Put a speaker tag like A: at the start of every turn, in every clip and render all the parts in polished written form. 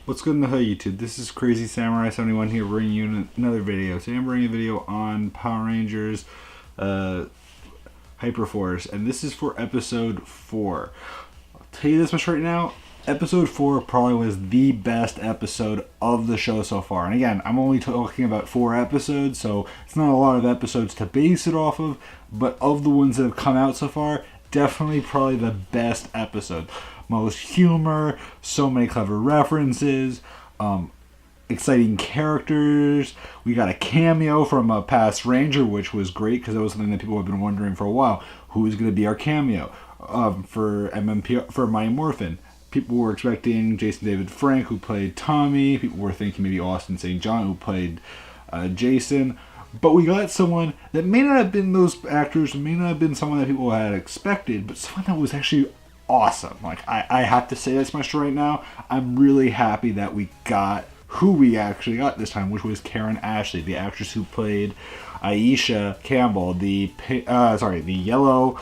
A: What's good in the hood, YouTube? This is Crazy Samurai 71 here, bringing you another video. Today I'm bringing a video on Power Rangers Hyperforce, and this is for episode 4. I'll tell you this much right now, episode 4 probably was the best episode of the show so far. And again, I'm only talking about 4 episodes, so it's not a lot of episodes to base it off of, but of the ones that have come out so far, definitely probably the best episode. Most humor, so many clever references, exciting characters. We got a cameo from a past Ranger, which was great because that was something that people have been wondering for a while. Who is going to be our cameo for MMP for Mighty Morphin? People were expecting Jason David Frank, who played Tommy. People were thinking maybe Austin St. John, who played Jason. But we got someone that may not have been those actors, may not have been someone that people had expected, but someone that was actually awesome. Like, I have to say this much right now. I'm really happy that we got who we actually got this time, which was Karen Ashley, the actress who played Aisha Campbell, the Yellow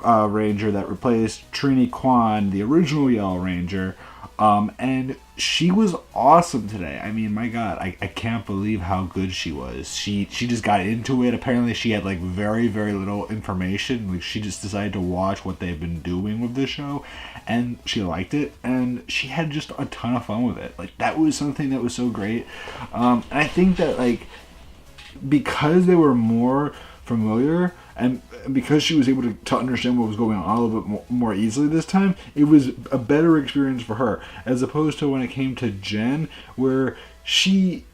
A: Ranger that replaced Trini Kwan, the original Yellow Ranger. And she was awesome today. I mean, my God, I can't believe how good she was. She just got into it. Apparently she had like very, very little information. Like, she just decided to watch what they've been doing with the show, and she liked it, and she had just a ton of fun with it. Like, that was something that was so great. And I think that, like, because they were more familiar, and because she was able to understand what was going on a little bit more easily this time, it was a better experience for her, as opposed to when it came to Jen, where she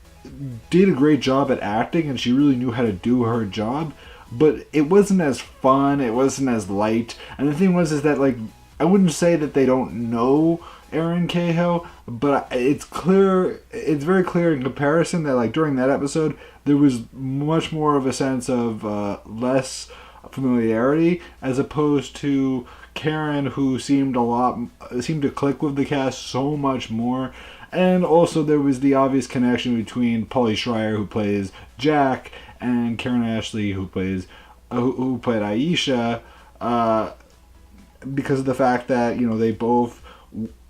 A: did a great job at acting and she really knew how to do her job, but it wasn't as fun, it wasn't as light. And the thing was is that, like, I wouldn't say that they don't know Erin Cahill, but it's very clear in comparison that, like, during that episode there was much more of a sense of less familiarity, as opposed to Karen, who seemed to click with the cast so much more. And also there was the obvious connection between Pauly Schreier, who plays Jack, and Karen Ashley, who played Aisha, because of the fact that, you know, they both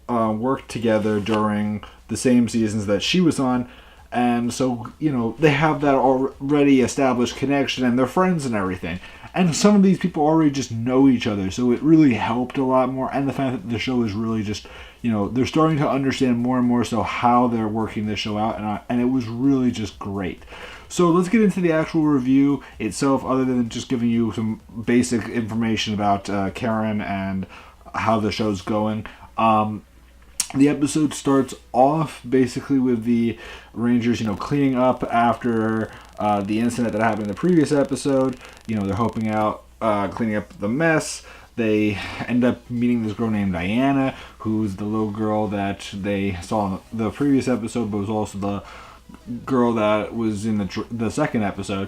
A: worked together during the same seasons that she was on. And so, you know, they have that already established connection, and they're friends and everything. And some of these people already just know each other, so it really helped a lot more. And the fact that the show is really just, you know, they're starting to understand more and more so how they're working the show out, and it was really just great. So let's get into the actual review itself, other than just giving you some basic information about Karen and how the show's going. The episode starts off basically with the Rangers, you know, cleaning up after the incident that happened in the previous episode. You know, they're helping out, cleaning up the mess. They end up meeting this girl named Diana, who's the little girl that they saw in the previous episode, but was also the girl that was in the second episode.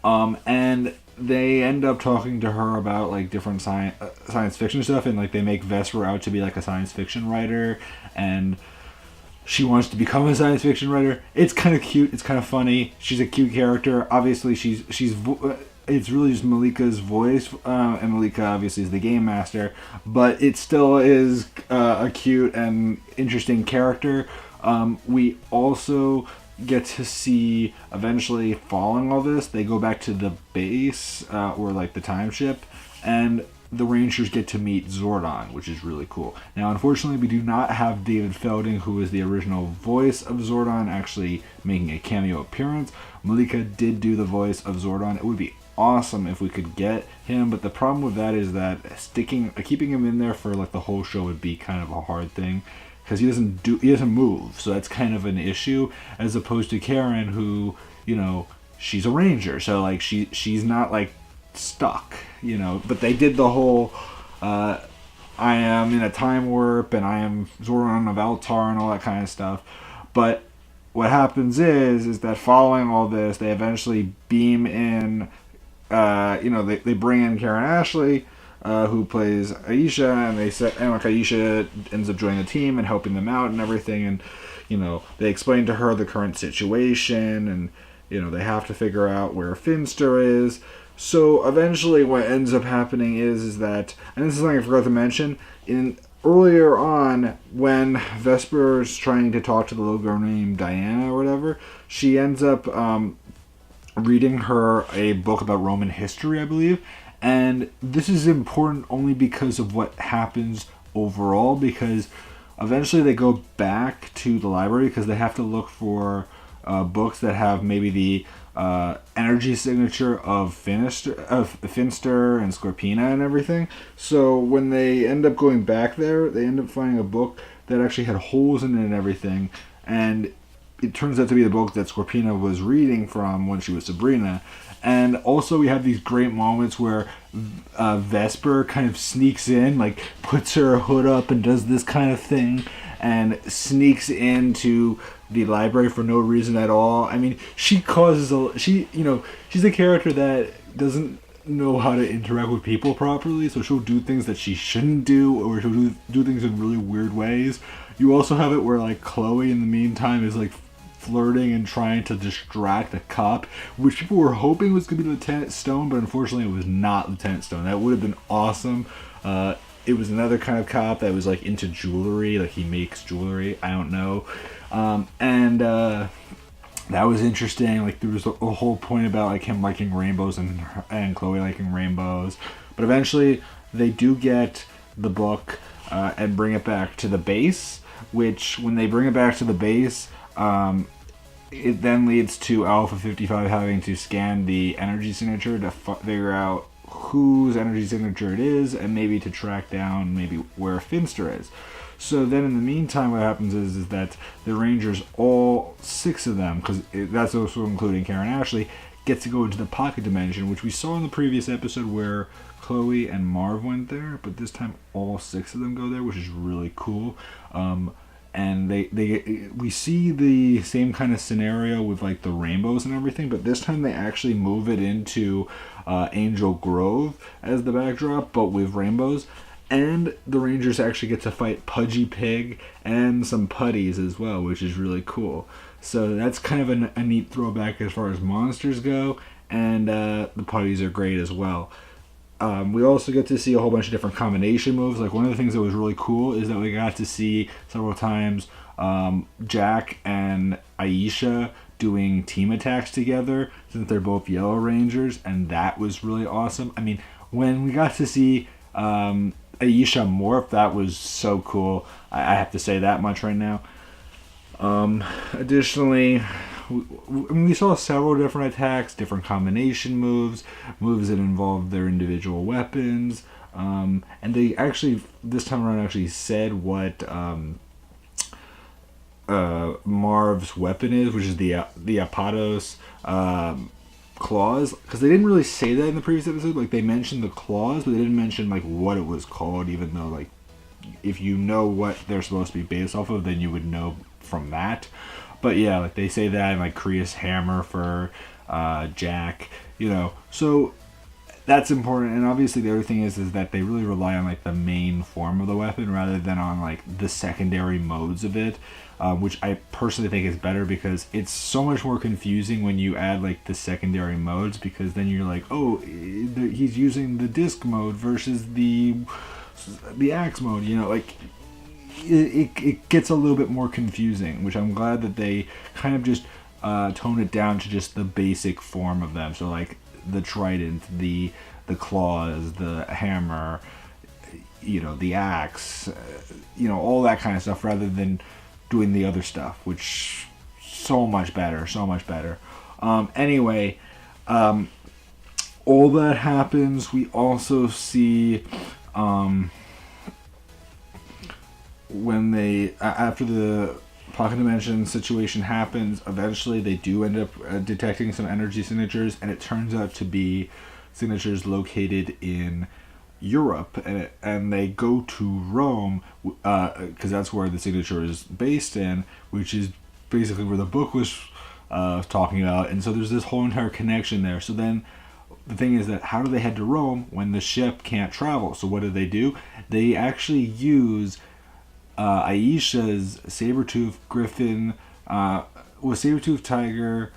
A: And they end up talking to her about, like, different science fiction stuff, and, like, they make Vesper out to be, like, a science fiction writer, and she wants to become a science fiction writer. It's kind of cute. It's kind of funny. She's a cute character. Obviously, it's really just Malika's voice, and Malika obviously is the game master, but it still is a cute and interesting character. We also get to see, eventually, following all this, they go back to the base, or like the time ship, and the Rangers get to meet Zordon, which is really cool. Now, unfortunately, we do not have David Felding, who is the original voice of Zordon, actually making a cameo appearance. Malika did do the voice of Zordon. It would be awesome if we could get him, but the problem with that is that keeping him in there for, like, the whole show would be kind of a hard thing, because he doesn't move, so that's kind of an issue, as opposed to Karen, who, you know, she's a ranger, so, like, she's not, like, stuck, you know. But they did the whole I am in a time warp and I am Zordon of Altar and all that kind of stuff. But what happens is that following all this, they eventually beam in, you know, they bring in Karen Ashley, who plays Aisha, and Aisha ends up joining the team and helping them out and everything, and, you know, they explain to her the current situation, and, you know, they have to figure out where Finster is. So eventually what ends up happening is that, and this is something I forgot to mention, in earlier on, when Vesper's trying to talk to the little girl named Diana or whatever, she ends up reading her a book about Roman history, I believe. And this is important only because of what happens overall, because eventually they go back to the library because they have to look for books that have maybe the energy signature of Finster and Scorpina and everything. So when they end up going back there, they end up finding a book that actually had holes in it and everything. And it turns out to be the book that Scorpina was reading from when she was Sabrina. And also we have these great moments where Vesper kind of sneaks in, like puts her hood up and does this kind of thing, and sneaks into the library for no reason at all. I mean, she causes she's a character that doesn't know how to interact with people properly, so she'll do things that she shouldn't do, or she'll do things in really weird ways. You also have it where like Chloe in the meantime is like flirting and trying to distract a cop, which people were hoping was going to be Lieutenant Stone, but unfortunately it was not Lieutenant Stone. That would have been awesome. It was another kind of cop that was like into jewelry, like he makes jewelry, I don't know. That was interesting. Like there was a whole point about like him liking rainbows and Chloe liking rainbows. But eventually they do get the book and bring it back to the base, which when they bring it back to the base, it then leads to Alpha 55 having to scan the energy signature to figure out whose energy signature it is, and maybe to track down maybe where Finster is. So then in the meantime what happens is that the Rangers, all 6 of them, because that's also including Karen Ashley, get to go into the pocket dimension, which we saw in the previous episode where Chloe and Marv went there, but this time all 6 of them go there, which is really cool. And we see the same kind of scenario with like the rainbows and everything, but this time they actually move it into Angel Grove as the backdrop, but with rainbows. And the Rangers actually get to fight Pudgy Pig and some putties as well, which is really cool. So that's kind of a neat throwback as far as monsters go, and the putties are great as well. We also get to see a whole bunch of different combination moves. Like one of the things that was really cool is that we got to see several times Jack and Aisha doing team attacks together, since they're both Yellow Rangers, and that was really awesome. I mean, when we got to see Aisha morph, that was so cool. I have to say that much right now. Additionally, we saw several different attacks, different combination moves that involved their individual weapons, and they actually this time around actually said what Marv's weapon is, which is the Apatos claws, because they didn't really say that in the previous episode. Like they mentioned the claws, but they didn't mention like what it was called, even though like if you know what they're supposed to be based off of, then you would know from that. But yeah, like they say that, and like Kriya's hammer for Jack, so that's important. And obviously the other thing is that they really rely on like the main form of the weapon rather than on like the secondary modes of it, which I personally think is better, because it's so much more confusing when you add like the secondary modes, because then you're like, oh, he's using the disc mode versus the axe mode, like it gets a little bit more confusing, which I'm glad that they kind of just tone it down to just the basic form of them. So like the trident, the claws, the hammer, the axe, all that kind of stuff, rather than doing the other stuff, which so much better. Anyway, all that happens. We also see when they, after the pocket dimension situation happens, eventually they do end up detecting some energy signatures, and it turns out to be signatures located in Europe, and they go to Rome, because that's where the signature is based in, which is basically where the book was talking about. And so there's this whole entire connection there. So then the thing is that how do they head to Rome when the ship can't travel? So what do? They actually use Aisha's Sabretooth, Griffon, Sabretooth Tiger,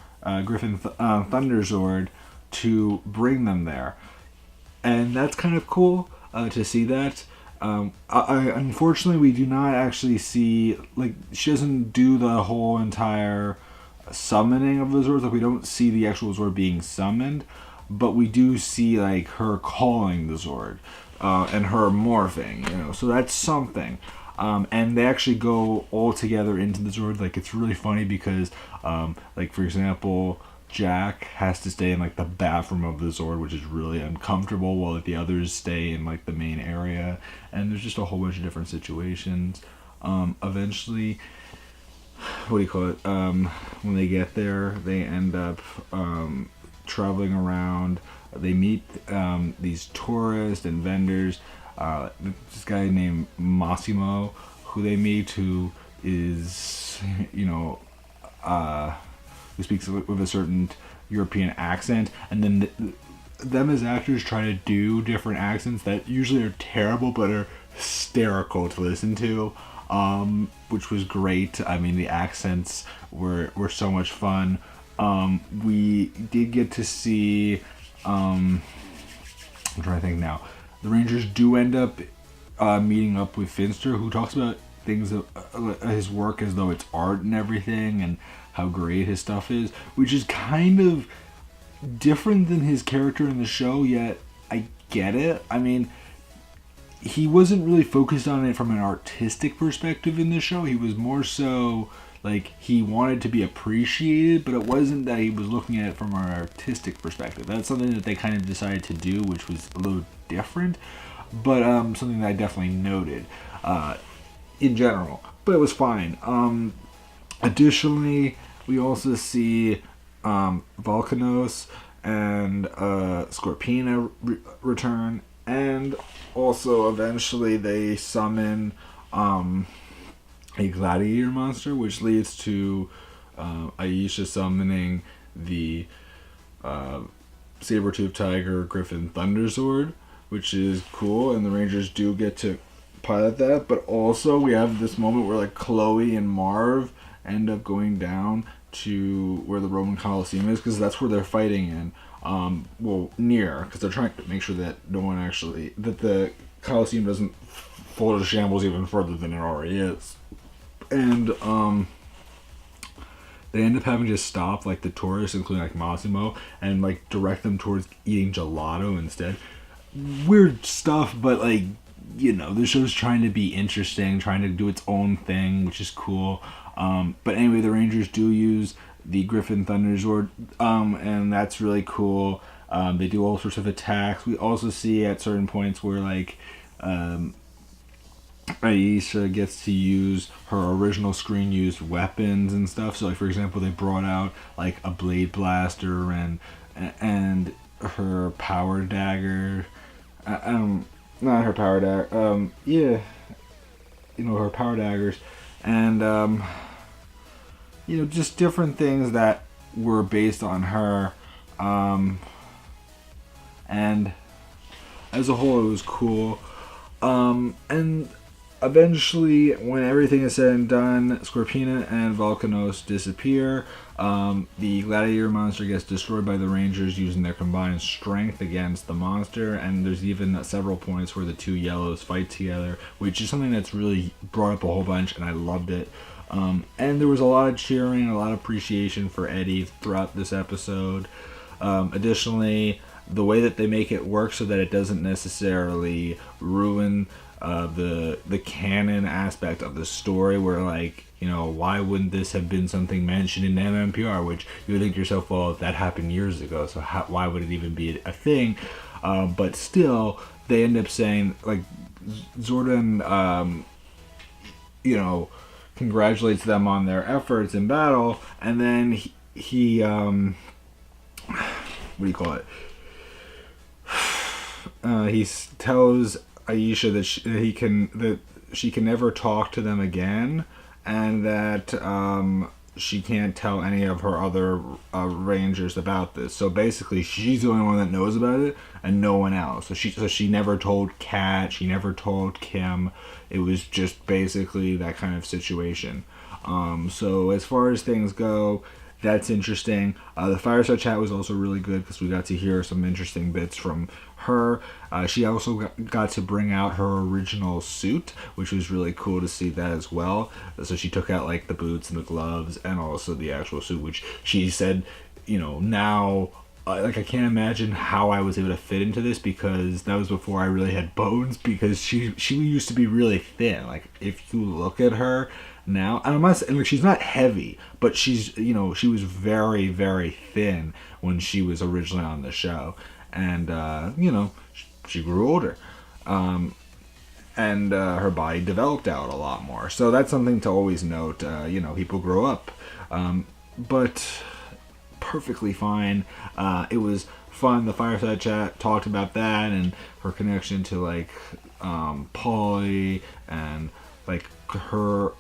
A: Griffon Thunderzord to bring them there. And that's kind of cool to see that. Unfortunately, we do not actually see, like, she doesn't do the whole entire summoning of the Zords. Like, we don't see the actual Zord being summoned, but we do see, like, her calling the Zord, and her morphing, you know, so that's something. And they actually go all together into the Zord. Like, it's really funny because, like, for example, Jack has to stay in, like, the bathroom of the Zord, which is really uncomfortable, while like, the others stay in, like, the main area. And there's just a whole bunch of different situations. Eventually, what do you call it? When they get there, they end up traveling around. They meet these tourists and vendors. This guy named Massimo, who they meet, who is, you know, who speaks with a certain European accent, and then them as actors try to do different accents that usually are terrible but are hysterical to listen to, which was great. I mean, the accents were so much fun. We did get to see, I'm trying to think now, the Rangers do end up meeting up with Finster, who talks about things, his work as though it's art and everything, and how great his stuff is, which is kind of different than his character in the show, yet I get it. I mean, he wasn't really focused on it from an artistic perspective in the show. He was more so like he wanted to be appreciated, but it wasn't that he was looking at it from an artistic perspective. That's something that they kind of decided to do, which was a little different, but something that I definitely noted in general. But it was fine. Additionally, we also see Volcanos and Scorpina return, and also eventually they summon a gladiator monster, which leads to Aisha summoning the saber-toothed tiger Griffon Thunderzord, which is cool, and the Rangers do get to pilot that. But also we have this moment where like Chloe and Marv end up going down to where the Roman Coliseum is, because that's where they're fighting in. Well, near, because they're trying to make sure that no one actually, that the Coliseum doesn't fall to shambles even further than it already is. And they end up having to stop like the tourists, including like Massimo, and like direct them towards eating gelato instead. Weird stuff, but like, you know, the show's trying to be interesting, trying to do its own thing, which is cool. But anyway, the Rangers do use the Griffon Thunderzord, and that's really cool. They do all sorts of attacks. We also see at certain points where like Aisha gets to use her original screen used weapons and stuff. So like, for example, they brought out like a blade blaster and her power dagger. Not her power dagger. Yeah, you know, her power daggers, and you know, just different things that were based on her. And as a whole, it was cool. And eventually, when everything is said and done, Scorpina and Volcanos disappear. The gladiator monster gets destroyed by the Rangers using their combined strength against the monster, and there's even several points where the two yellows fight together, which is something that's really brought up a whole bunch, and I loved it. And there was a lot of cheering and a lot of appreciation for Eddie throughout this episode. Additionally, the way that they make it work so that it doesn't necessarily ruin the canon aspect of the story, where like, you know, why wouldn't this have been something mentioned in MMPR, which you would think to yourself, well, that happened years ago, so why would it even be a thing? But still, they end up saying, like, Zordon, you know, congratulates them on their efforts in battle, and then he what do you call it? He tells Aisha that she can never talk to them again, and that she can't tell any of her other Rangers about this. So basically, she's the only one that knows about it, and no one else. So she never told Kat. She never told Kim. It was just basically that kind of situation. So as far as things go, that's interesting. The Fireside Chat was also really good because we got to hear some interesting bits from her. She also got to bring out her original suit, which was really cool to see that as well. So she took out like the boots and the gloves and also the actual suit, which she said, now like I can't imagine how I was able to fit into this, because that was before I really had bones, because she used to be really thin. Like if you look at her now, and I'm not saying, like, she's not heavy, but she's, she was very, very thin when she was originally on the show, and she grew older, and her body developed out a lot more. So that's something to always note. People grow up, but perfectly fine. It was fun. The Fireside Chat talked about that and her connection to like Polly, and like her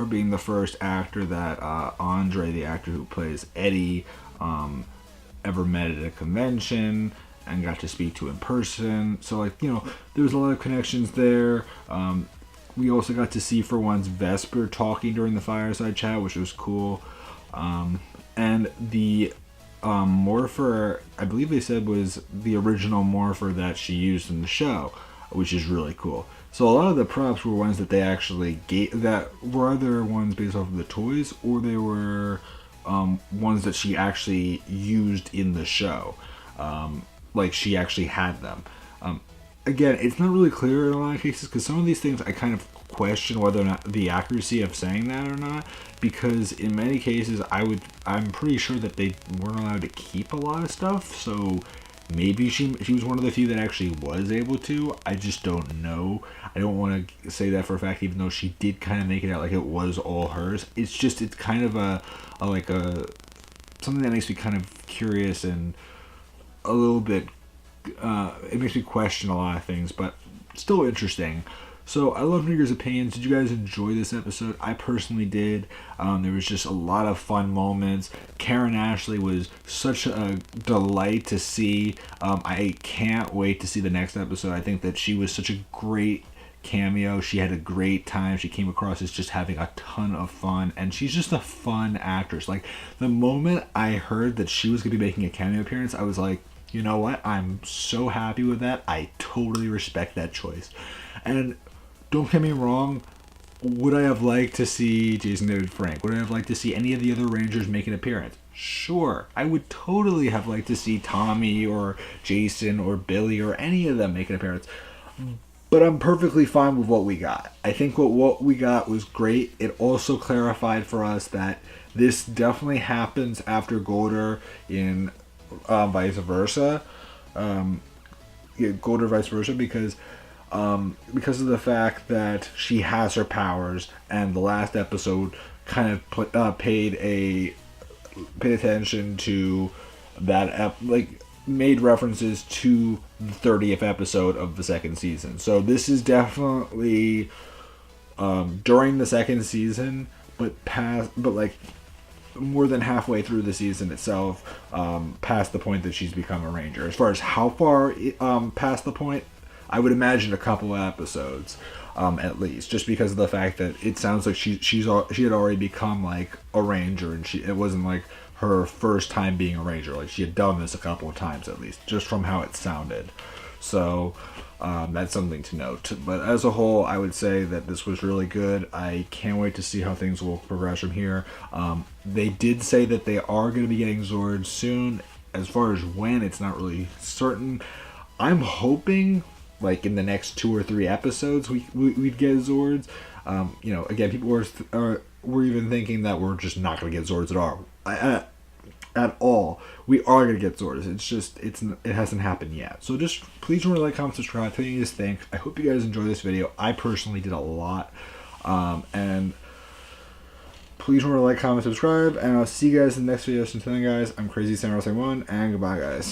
A: being the first actor that Andre, the actor who plays Eddie, ever met at a convention and got to speak to in person. So like, there was a lot of connections there. We also got to see for once Vesper talking during the Fireside Chat, which was cool. And the morpher, I believe they said, was the original morpher that she used in the show, which is really cool. So a lot of the props were ones that they actually gave, that were either ones based off of the toys, or they were ones that she actually used in the show. Like she actually had them. Again, it's not really clear in a lot of cases, because some of these things I kind of question whether or not the accuracy of saying that or not, because in many cases I'm pretty sure that they weren't allowed to keep a lot of stuff, so maybe she was one of the few that actually was able to. I just don't know. I don't want to say that for a fact, even though she did kind of make it out like it was all hers. It's kind of a something that makes me kind of curious and a little bit it makes me question a lot of things, but still interesting. So I love your opinions. Did you guys enjoy this episode? I personally did. There was just a lot of fun moments. Karen Ashley was such a delight to see. I can't wait to see the next episode. I think that she was such a great cameo. She had a great time. She came across as just having a ton of fun, and she's just a fun actress. Like the moment I heard that she was going to be making a cameo appearance, I was like, you know what? I'm so happy with that. I totally respect that choice. And don't get me wrong, would I have liked to see Jason David Frank? Would I have liked to see any of the other Rangers make an appearance? Sure. I would totally have liked to see Tommy or Jason or Billy or any of them make an appearance. But I'm perfectly fine with what we got. I think what we got was great. It also clarified for us that this definitely happens after Golder in vice versa. Golder vice versa, because of the fact that she has her powers, and the last episode kind of paid attention to that, made references to the 30th episode of the second season. So this is definitely during the second season, but more than halfway through the season itself, past the point that she's become a Ranger. As far as how far past the point, I would imagine a couple of episodes, at least, just because of the fact that it sounds like she had already become like a Ranger, and it wasn't like her first time being a Ranger. Like she had done this a couple of times at least, just from how it sounded. So that's something to note. But as a whole, I would say that this was really good. I can't wait to see how things will progress from here. They did say that they are going to be getting Zord soon. As far as when, it's not really certain. I'm hoping like in the next 2 or 3 episodes we'd get Zords. Again, people were even thinking that we're just not going to get Zords at all. We are going to get Zords. It's just it hasn't happened yet. So just please remember to like, comment, subscribe. Tell me what you guys think. I hope you guys enjoy this video. I personally did a lot, and please remember to like, comment, subscribe, and I'll see you guys in the next video. So until then, guys, I'm Crazy Samurai 1, and goodbye, guys.